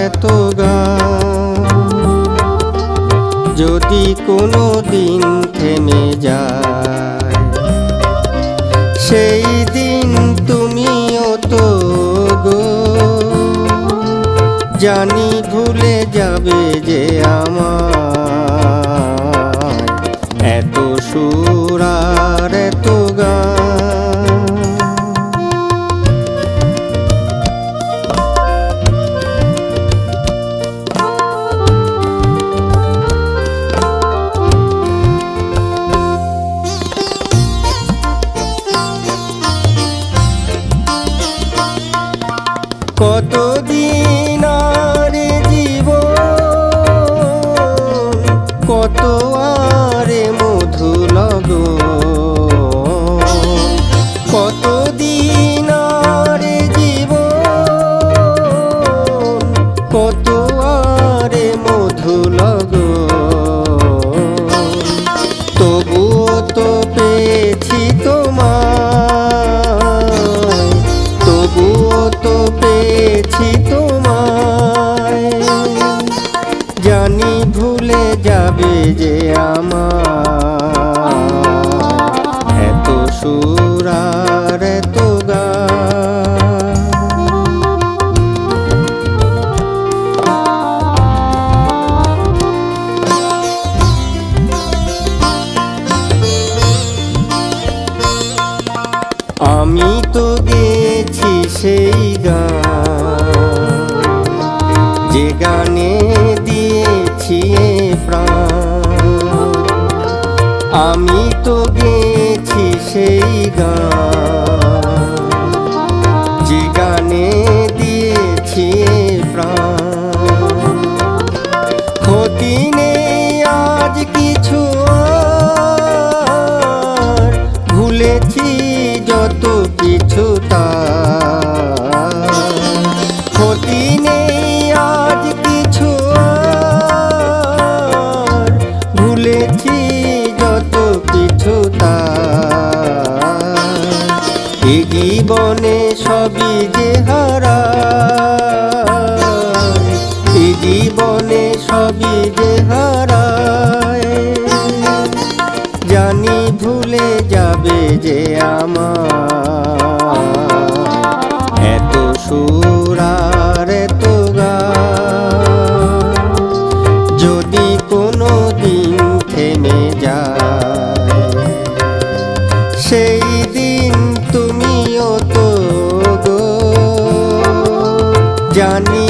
এত গান যদি কোনো দিন থেমে যায়, সেই দিন তুমিও তো গো জানি ভুলে যাবে যে আমার এত সুর আর এত গান। কতদিন আর জীবন, কত আরে মধু লগন, কতদিন আর জীবন, কত আরে মধু লগন, তবুও তো পেয়েছি তোমায়, তবুও তো পেয়েছি তোমায়, জানি ভুলে যাবে যে আমার এত সুর আর এত গান। আমি তো গেছি সেই গান যে গানে দিয়েছি প্রাণ, আমি তো গেছি সেই গান যে গানে দিয়েছি প্রাণ। ক্ষতি নেই আজ কিছু আর, ভুলেছি যত কিছু তার, ক্ষতি নেই আজ কিছু আর, ভুলেছি যত কিছু তার। এই জীবনে সবই যে হারায়, এই জীবনে সবই যে হারায়, জানি ভুলে যাবে যে আমার এত সুর আর এত গান, যদি কোনো দিন থেমে যায়, সেই দিন তুমিও তো গো জানি